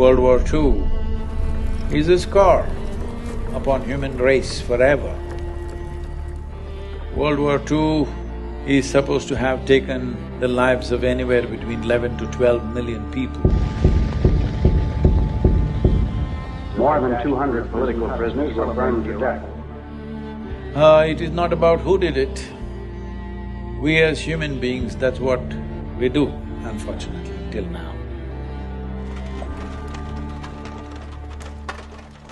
World War II is a scar upon human race forever. World War II is supposed to have taken the lives of anywhere between 11 to 12 million people. More than 200 political prisoners were burned to death. It is not about who did it. We as human beings, that's what we do, unfortunately, till now.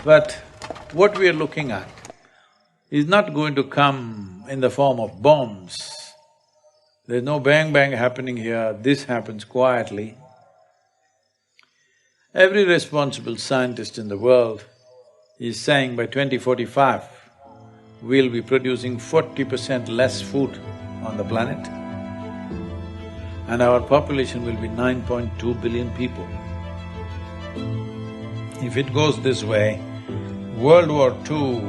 But what we are looking at is not going to come in the form of bombs. There's no bang-bang happening here, this happens quietly. Every responsible scientist in the world is saying by 2045, we'll be producing 40% less food on the planet and our population will be 9.2 billion people. If it goes this way, World War II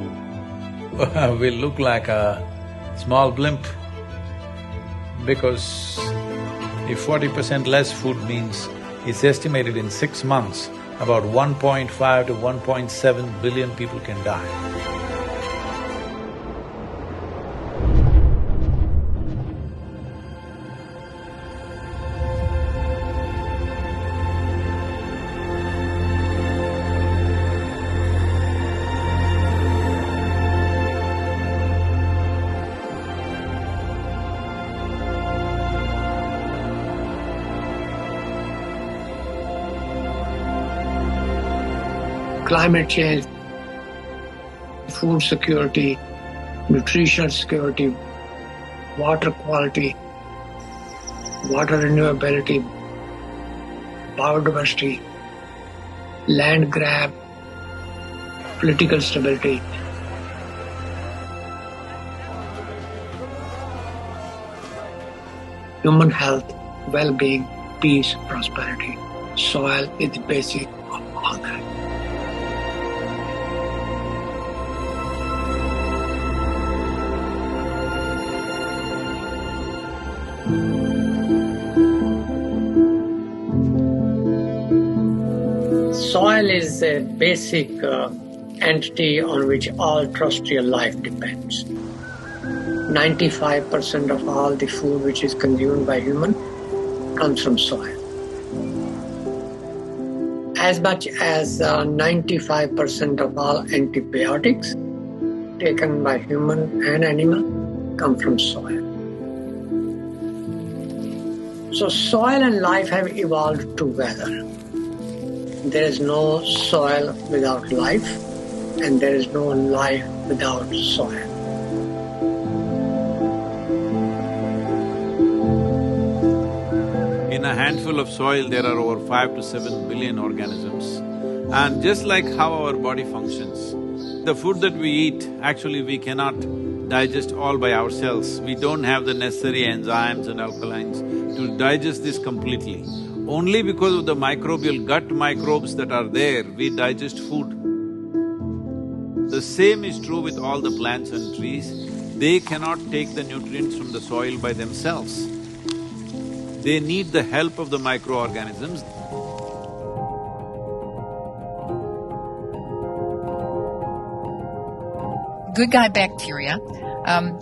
will look like a small blimp, because if 40% less food means it's estimated in 6 months about 1.5 to 1.7 billion people can die. Climate change, food security, nutritional security, water quality, water renewability, biodiversity, land grab, political stability. Human health, well-being, peace, prosperity. Soil is the basic of all that. Soil is a basic entity on which all terrestrial life depends. 95% of all the food which is consumed by human comes from soil. As much as 95% of all antibiotics taken by human and animal come from soil. So soil and life have evolved together. There is no soil without life, and there is no life without soil. In a handful of soil, there are over 5 to 7 billion organisms. And just like how our body functions, the food that we eat, actually we cannot digest all by ourselves. We don't have the necessary enzymes and alkalines to digest this completely. Only because of the microbial gut microbes that are there, we digest food. The same is true with all the plants and trees. They cannot take the nutrients from the soil by themselves. They need the help of the microorganisms. Good guy bacteria,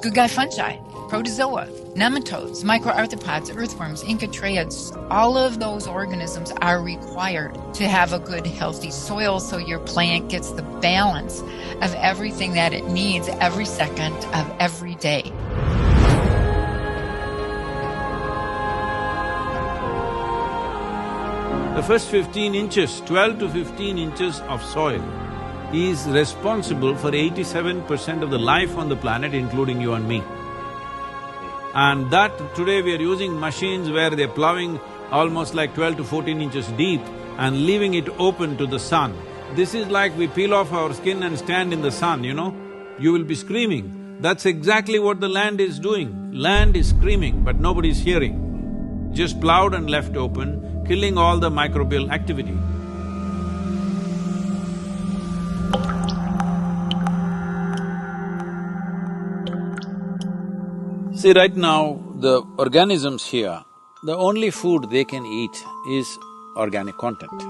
good guy fungi, protozoa, nematodes, microarthropods, earthworms, incatriotes, all of those organisms are required to have a good, healthy soil so your plant gets the balance of everything that it needs every second of every day. The first 15 inches, 12 to 15 inches of soil is responsible for 87% of the life on the planet, including you and me. And that today we are using machines where they're plowing almost like 12 to 14 inches deep and leaving it open to the sun. This is like we peel off our skin and stand in the sun, you know? You will be screaming. That's exactly what the land is doing. Land is screaming, but nobody's hearing. Just plowed and left open, killing all the microbial activity. See, right now, the organisms here, the only food they can eat is organic content.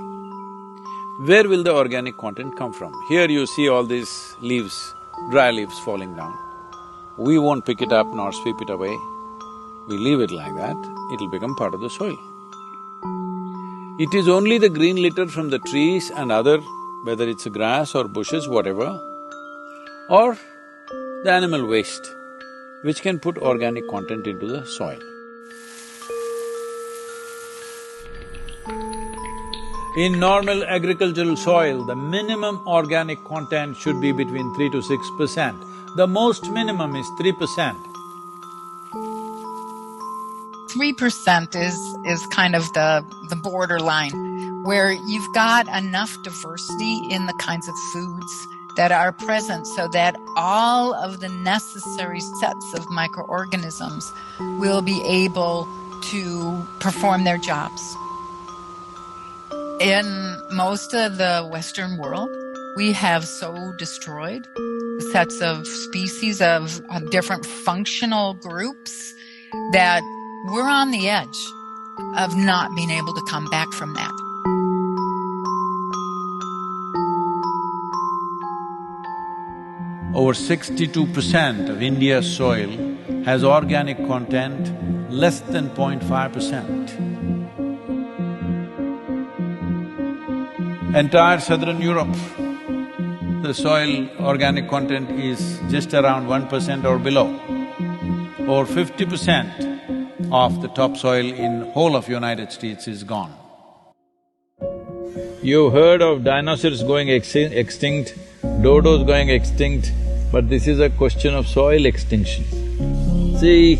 where will the organic content come from? Here you see all these leaves, dry leaves falling down. We won't pick it up nor sweep it away. We leave it like that, it'll become part of the soil. It is only the green litter from the trees and other, whether it's grass or bushes, whatever, or the animal waste, which can put organic content into the soil. In normal agricultural soil, the minimum organic content should be between 3 to 6%. The most minimum is 3%. 3% is kind of the borderline, where you've got enough diversity in the kinds of foods that are present so that all of the necessary sets of microorganisms will be able to perform their jobs. In most of the Western world, we have so destroyed sets of species of different functional groups that we're on the edge of not being able to come back from that. Over 62% of India's soil has organic content less than 0.5%. Entire southern Europe, the soil organic content is just around 1% or below. Over 50% of the topsoil in whole of United States is gone. You've heard of dinosaurs going extinct, dodos going extinct, but this is a question of soil extinction. See,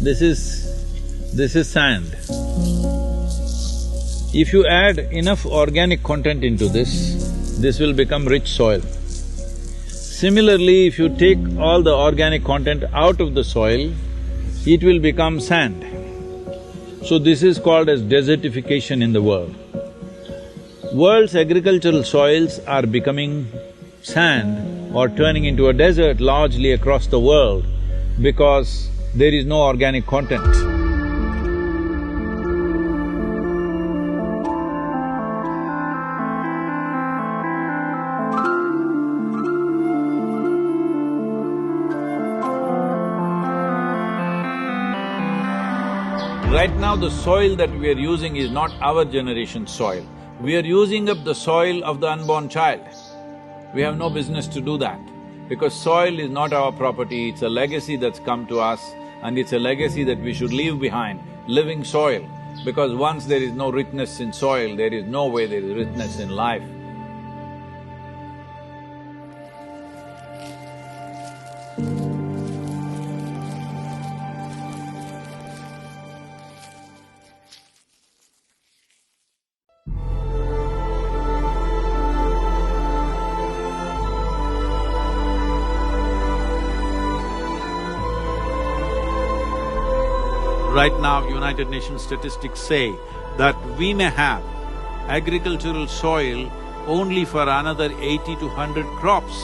this is sand. If you add enough organic content into this will become rich soil. Similarly, if you take all the organic content out of the soil, it will become sand. So this is called as desertification in the world. World's agricultural soils are becoming sand or turning into a desert largely across the world because there is no organic content. Right now, the soil that we are using is not our generation's soil. We are using up the soil of the unborn child. We have no business to do that, because soil is not our property, it's a legacy that's come to us, and it's a legacy that we should leave behind, living soil. Because once there is no richness in soil, there is no way there is richness in life. Right now, United Nations statistics say that we may have agricultural soil only for another 80 to 100 crops.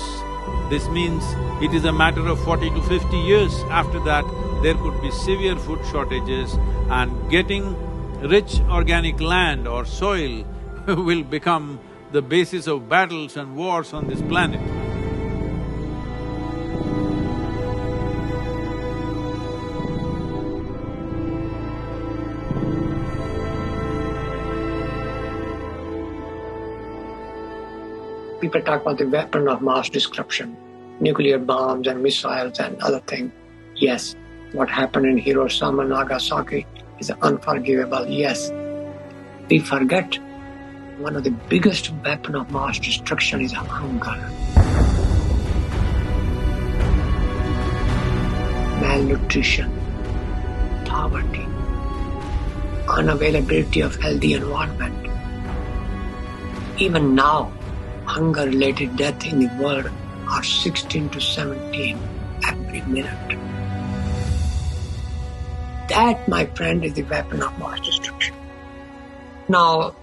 This means it is a matter of 40 to 50 years. After that, there could be severe food shortages, and getting rich organic land or soil will become the basis of battles and wars on this planet. People talk about the weapon of mass destruction, nuclear bombs and missiles and other things. Yes, what happened in Hiroshima and Nagasaki is unforgivable, yes. We forget one of the biggest weapons of mass destruction is hunger. Malnutrition, poverty, unavailability of healthy environment. Even now, hunger-related deaths in the world are 16 to 17 every minute. That, my friend, is the weapon of mass destruction. Now,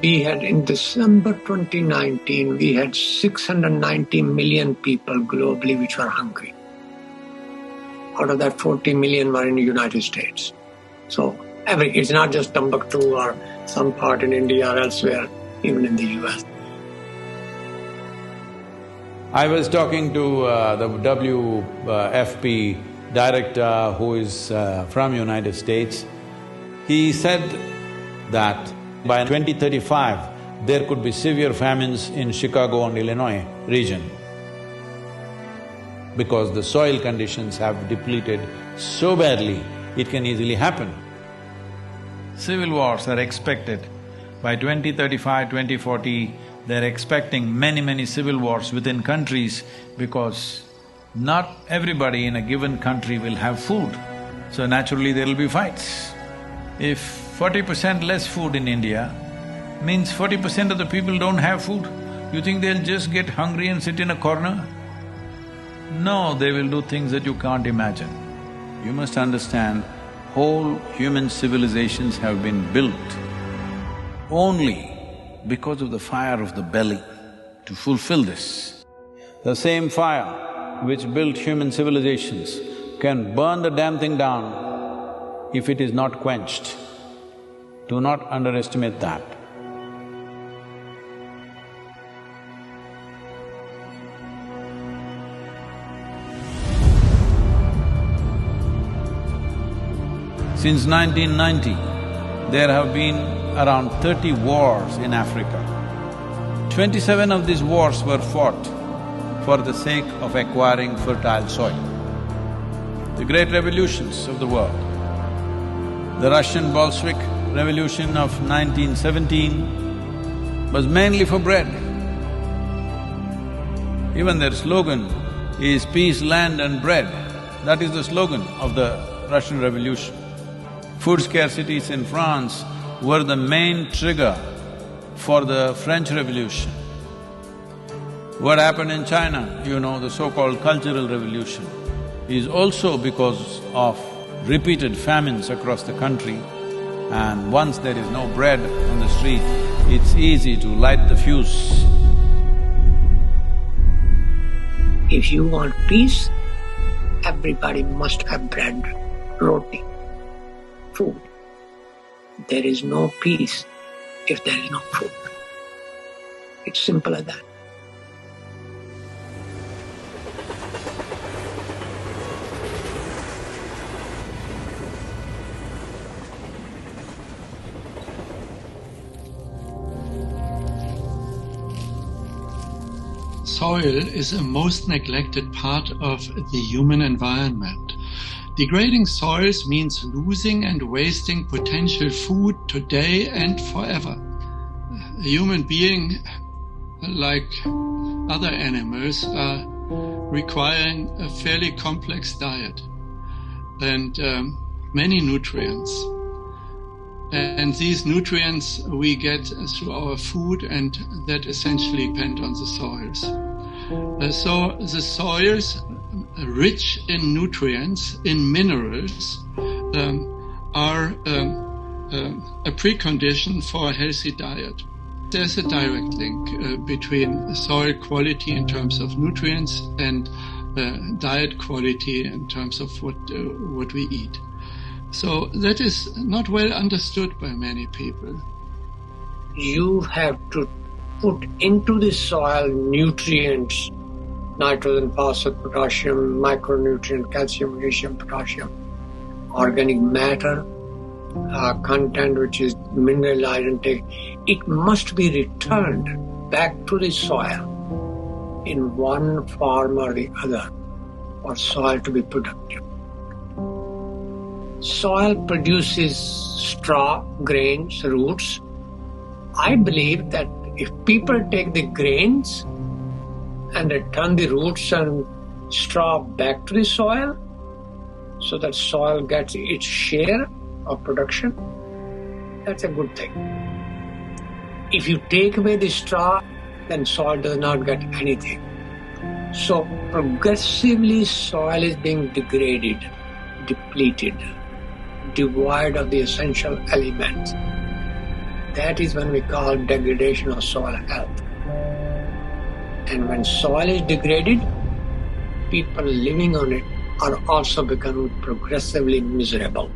we had in December 2019, we had 690 million people globally which were hungry. Out of that, 40 million were in the United States. So, it's not just Timbuktu or some part in India or elsewhere. even in the US. I was talking to the WFP director who is from United States. He said that by 2035, there could be severe famines in Chicago and Illinois region because the soil conditions have depleted so badly, it can easily happen. Civil wars are expected. By 2035, 2040, they're expecting many civil wars within countries because not everybody in a given country will have food. So naturally there will be fights. If 40% less food in India means 40% of the people don't have food, you think they'll just get hungry and sit in a corner? No, they will do things that you can't imagine. You must understand, whole human civilizations have been built only because of the fire of the belly to fulfill this. The same fire which built human civilizations can burn the damn thing down if it is not quenched. Do not underestimate that. Since 1990, there have been around 30 wars in Africa. 27 of these wars were fought for the sake of acquiring fertile soil. The great revolutions of the world, the Russian Bolshevik Revolution of 1917 was mainly for bread. Even their slogan is peace, land and bread. That is the slogan of the Russian Revolution. Food scarcities in France were the main trigger for the French Revolution. What happened in China, you know, the so-called Cultural Revolution, is also because of repeated famines across the country, and once there is no bread on the street, it's easy to light the fuse. If you want peace, everybody must have bread, roti, food. There is no peace if there is no food. It's simple as that. Soil is a most neglected part of the human environment. Degrading soils means losing and wasting potential food today and forever. A human being, like other animals, are requiring a fairly complex diet and many nutrients. And these nutrients we get through our food, and that essentially depend on the soils. So the soils, rich in nutrients, in minerals, are a precondition for a healthy diet. There's a direct link between soil quality in terms of nutrients and diet quality in terms of what we eat. So that is not well understood by many people. You have to put into the soil nutrients, nitrogen, phosphorus, potassium, micronutrient, calcium, magnesium, potassium, organic matter, content which is mineralized intake. It must be returned back to the soil in one form or the other for soil to be productive. Soil produces straw, grains, roots. I believe that if people take the grains and return the roots and straw back to the soil, so that soil gets its share of production, that's a good thing. If you take away the straw, then soil does not get anything. So progressively soil is being degraded, depleted, devoid of the essential elements. That is when we call degradation of soil health. And when soil is degraded, people living on it are also becoming progressively miserable.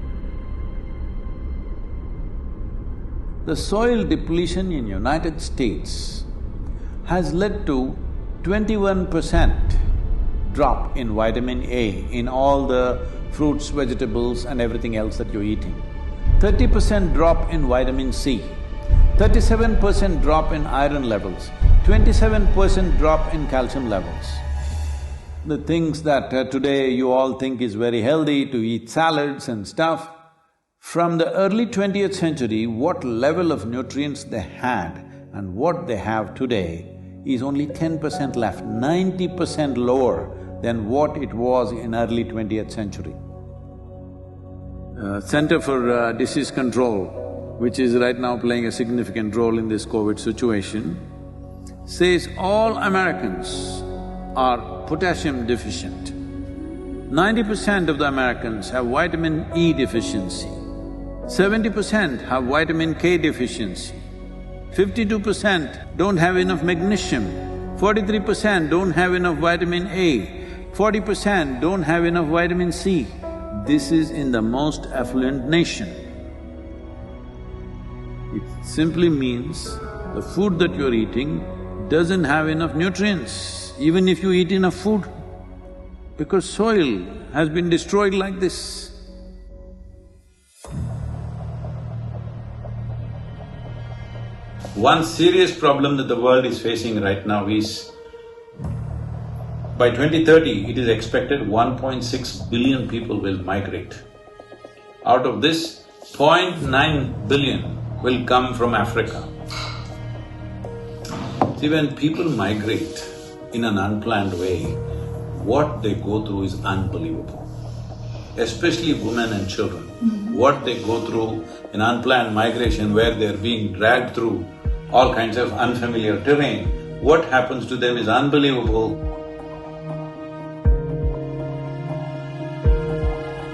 The soil depletion in United States has led to 21% drop in vitamin A in all the fruits, vegetables and everything else that you're eating. 30% drop in vitamin C, 37% drop in iron levels, 27% drop in calcium levels. The things that today you all think is very healthy to eat salads and stuff, from the early 20th century, what level of nutrients they had and what they have today is only 10% left, 90% lower than what it was in early 20th century. Center for Disease Control, which is right now playing a significant role in this COVID situation, says all Americans are potassium deficient. 90% of the Americans have vitamin E deficiency, 70% have vitamin K deficiency, 52% don't have enough magnesium, 43% don't have enough vitamin A, 40% don't have enough vitamin C. This is in the most affluent nation. It simply means the food that you're eating doesn't have enough nutrients, even if you eat enough food, because soil has been destroyed like this. One serious problem that the world is facing right now is, by 2030, it is expected 1.6 billion people will migrate. Out of this, 0.9 billion will come from Africa. See, when people migrate in an unplanned way, what they go through is unbelievable. Especially women and children. What they go through in unplanned migration where they're being dragged through all kinds of unfamiliar terrain, what happens to them is unbelievable.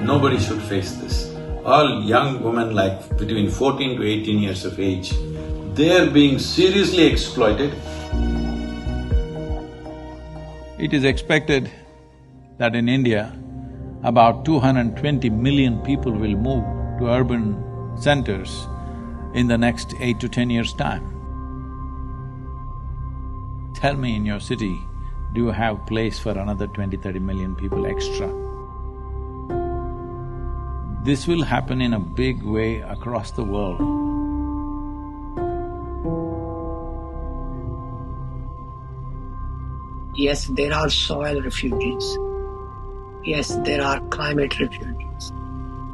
Nobody should face this. All young women like between 14 to 18 years of age, they're being seriously exploited. It is expected that in India, about 220 million people will move to urban centers in the next 8 to 10 years' time. Tell me, in your city, do you have place for another 20-30 million people extra? This will happen in a big way across the world. Yes, there are soil refugees. Yes, there are climate refugees.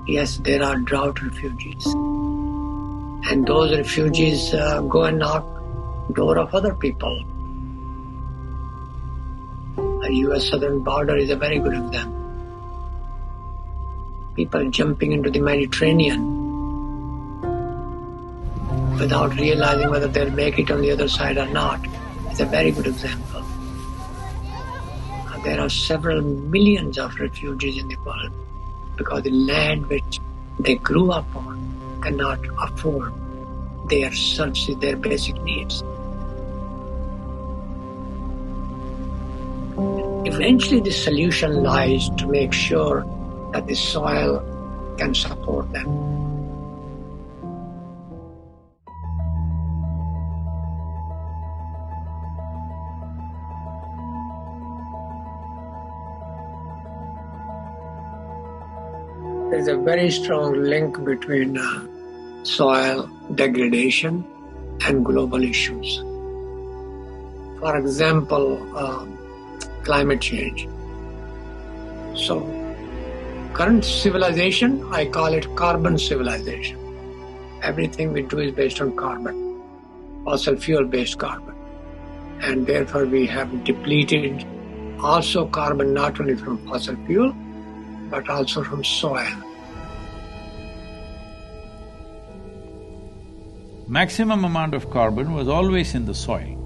Yes, there are drought refugees. And those refugees go and knock door of other people. The US southern border is a very good example. People jumping into the Mediterranean without realizing whether they'll make it on the other side or not. It's a very good example. There are several millions of refugees in the world because the land which they grew up on cannot afford their services, their basic needs. Eventually the solution lies to make sure that the soil can support them. There is a very strong link between soil degradation and global issues. For example, climate change. So, current civilization, I call it carbon civilization. Everything we do is based on carbon, fossil fuel-based carbon. And therefore we have depleted also carbon not only from fossil fuel, but also from soil. Maximum amount of carbon was always in the soil,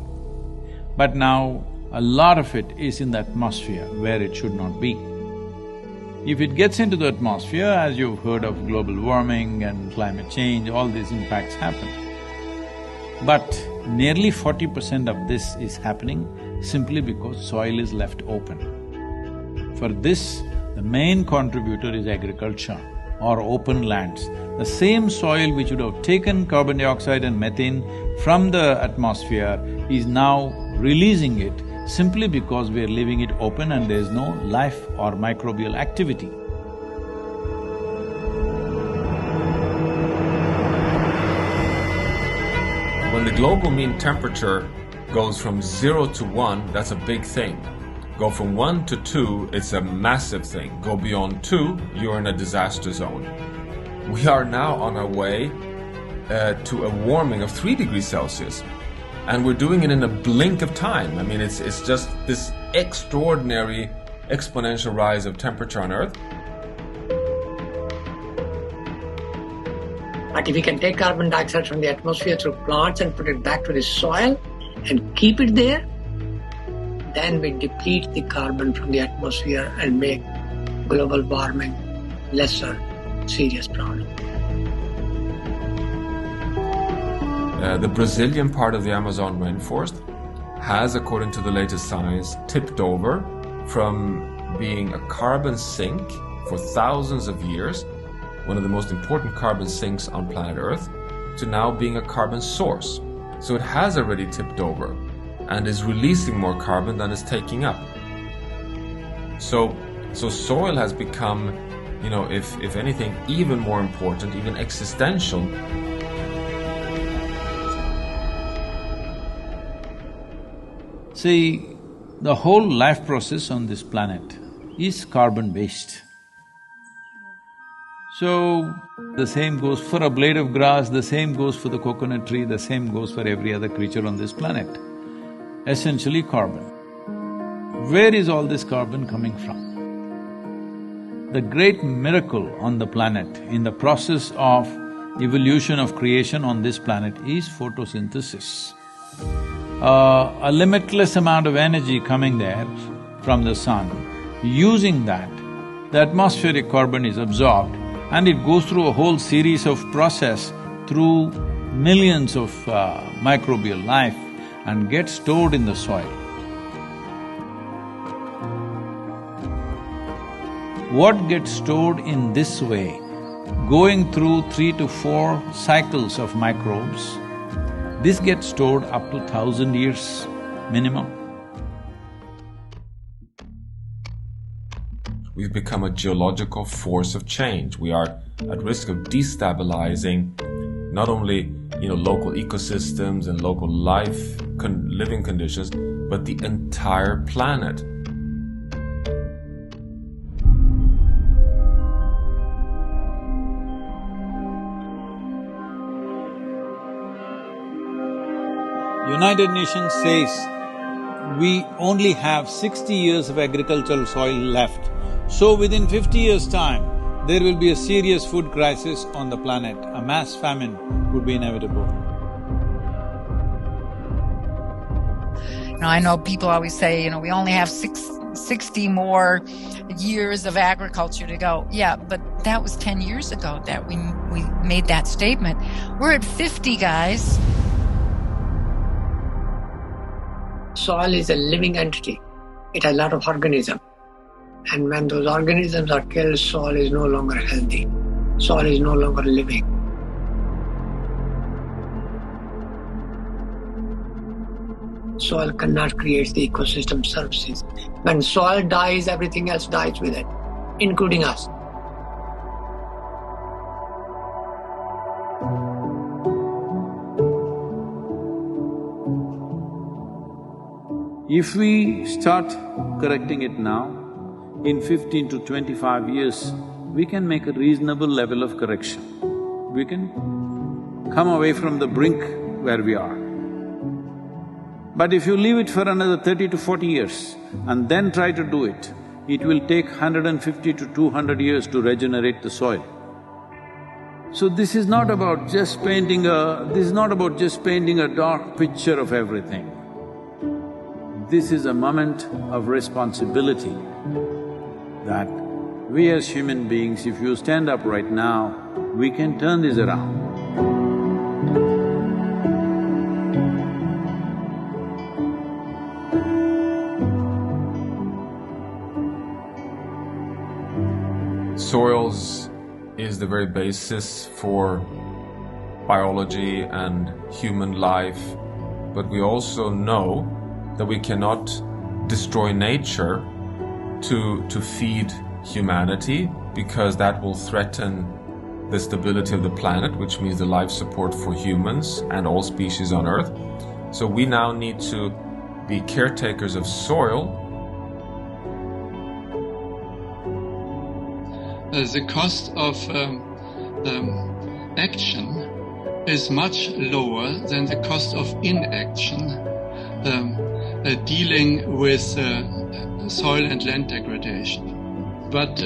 but now a lot of it is in the atmosphere where it should not be. If it gets into the atmosphere, as you've heard of global warming and climate change, all these impacts happen. But nearly 40% of this is happening simply because soil is left open. For this, the main contributor is agriculture or open lands, The same soil which would have taken carbon dioxide and methane from the atmosphere is now releasing it simply because we are leaving it open and there is no life or microbial activity. When the global mean temperature goes from 0 to 1, that's a big thing. Go from 1 to 2, it's a massive thing. Go beyond 2, you're in a disaster zone. We are now on our way to a warming of 3 degrees Celsius. And we're doing it in a blink of time. I mean, it's just this extraordinary exponential rise of temperature on Earth. But if we can take carbon dioxide from the atmosphere through plants and put it back to the soil and keep it there, then we deplete the carbon from the atmosphere and make global warming lesser serious problem. The Brazilian part of the Amazon rainforest has, according to the latest science, tipped over from being a carbon sink for thousands of years, one of the most important carbon sinks on planet Earth, to now being a carbon source. So it has already tipped over and is releasing more carbon than it's taking up. So soil has become, you know, if anything, even more important, even existential. See, the whole life process on this planet is carbon-based. So, the same goes for a blade of grass, the same goes for the coconut tree, the same goes for every other creature on this planet. Essentially carbon. Where is all this carbon coming from? The great miracle on the planet, in the process of evolution of creation on this planet, is photosynthesis. A limitless amount of energy coming there from the sun. Using that, the atmospheric carbon is absorbed and it goes through a whole series of process through millions of microbial life and gets stored in the soil. What gets stored in this way, going through 3 to 4 cycles of microbes, this gets stored up to 1,000 years minimum. We've become a geological force of change. We are at risk of destabilizing not only, you know, local ecosystems and local living conditions, but the entire planet. United Nations says we only have 60 years of agricultural soil left. So within 50 years' time, there will be a serious food crisis on the planet. A mass famine would be inevitable. Now, I know people always say, we only have 60 more years of agriculture to go. Yeah, but that was 10 years ago that we made that statement. We're at 50, guys. Soil is a living entity. It has a lot of organisms. And when those organisms are killed, soil is no longer healthy. Soil is no longer living. Soil cannot create the ecosystem services. When soil dies, everything else dies with it, including us. If we start correcting it now, in 15 to 25 years, we can make a reasonable level of correction. We can come away from the brink where we are. But if you leave it for another 30 to 40 years and then try to do it, it will take 150 to 200 years to regenerate the soil. So this is not about just painting a dark picture of everything. This is a moment of responsibility that we as human beings, if you stand up right now, we can turn this around. Soils is the very basis for biology and human life, but we also know that we cannot destroy nature to feed humanity, because that will threaten the stability of the planet, which means the life support for humans and all species on Earth. So we now need to be caretakers of soil. The cost of action is much lower than the cost of inaction, dealing with soil and land degradation. But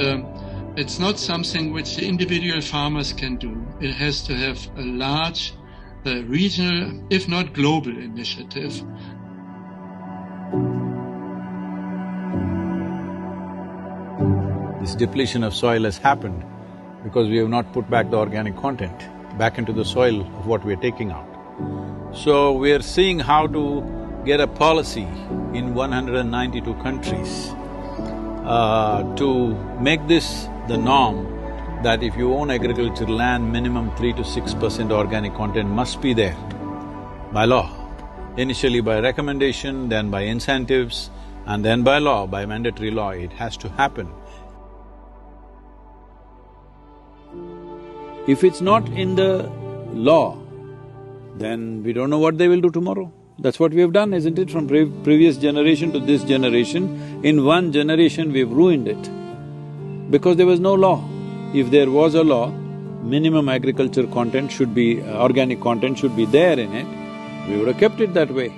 it's not something which the individual farmers can do. It has to have a large regional, if not global, initiative. This depletion of soil has happened because we have not put back the organic content back into the soil of what we are taking out. So we are seeing how to get a policy in 192 countries to make this the norm, that if you own agricultural land, minimum 3 to 6% organic content must be there by law. Initially by recommendation, then by incentives, and then by law, by mandatory law, it has to happen. If it's not in the law, then we don't know what they will do tomorrow. That's what we have done, isn't it? From previous generation to this generation, in one generation we've ruined it because there was no law. If there was a law, minimum agriculture content should be… organic content should be there in it, we would have kept it that way.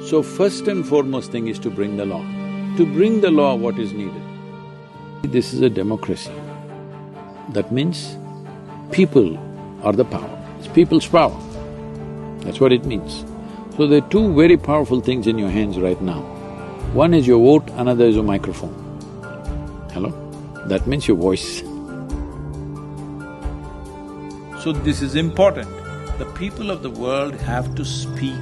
So first and foremost thing is to bring the law. To bring the law, what is needed? This is a democracy. That means people are the power, it's people's power. That's what it means. So there are two very powerful things in your hands right now. One is your vote, another is your microphone. Hello? That means your voice. So this is important. The people of the world have to speak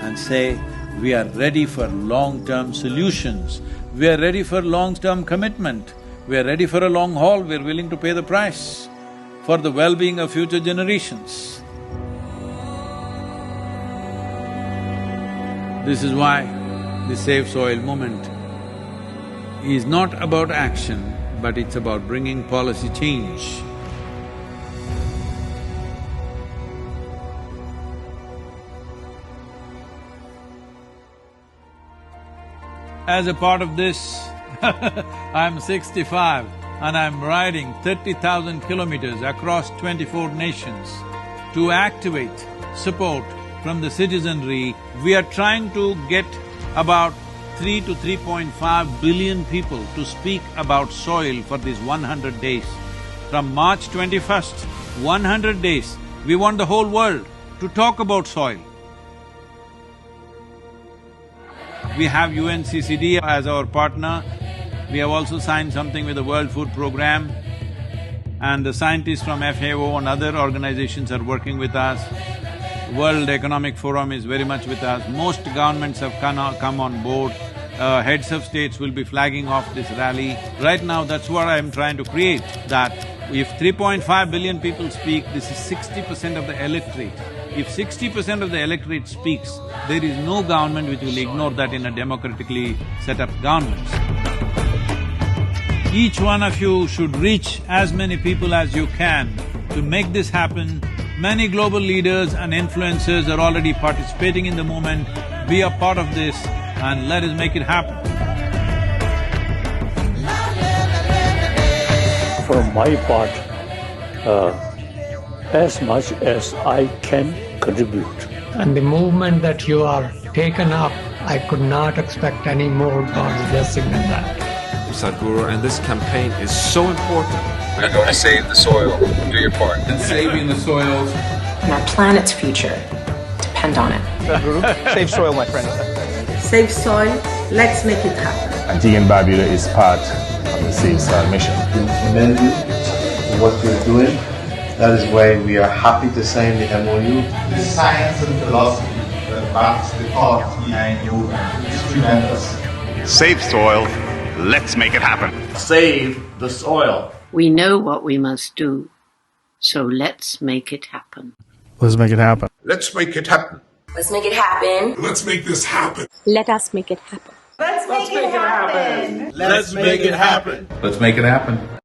and say, we are ready for long-term solutions, we are ready for long-term commitment, we are ready for a long haul, we are willing to pay the price for the well-being of future generations. This is why the Save Soil movement is not about action, but it's about bringing policy change. As a part of this, I'm 65 and I'm riding 30,000 kilometers across 24 nations to activate support from the citizenry. We are trying to get about 3 to 3.5 billion people to speak about soil for these 100 days. From March 21st, 100 days, we want the whole world to talk about soil. We have UNCCD as our partner. We have also signed something with the World Food Programme, and the scientists from FAO and other organizations are working with us. World Economic Forum is very much with us. Most governments have come on board. Heads of states will be flagging off this rally. Right now, that's what I'm trying to create, that if 3.5 billion people speak, this is 60% of the electorate. If 60% of the electorate speaks, there is no government which will ignore that in a democratically set up government. Each one of you should reach as many people as you can to make this happen. Many global leaders and influencers are already participating in the movement. Be a part of this and let us make it happen. For my part, as much as I can contribute. And the movement that you are taken up, I could not expect any more God's blessing than that. Sadhguru, and this campaign is so important. We're going to save the soil. Do your part. And saving the soils. And our planet's future depend on it. Sadhguru, save soil, my friend. Save soil, let's make it happen. GM Barbuda is part of the Save Soil mission. We commend you for what you're doing. That is why we are happy to sign the MOU. The science and philosophy that backs the thought behind you is tremendous. Save soil, let's make it happen. Save the soil. We know what we must do, so let's make it happen. Let's make it happen. Let's make it happen. Let's make it happen. Let's make this happen. Let us make it happen. Let's make it happen. Let's make it happen. Let's make it happen.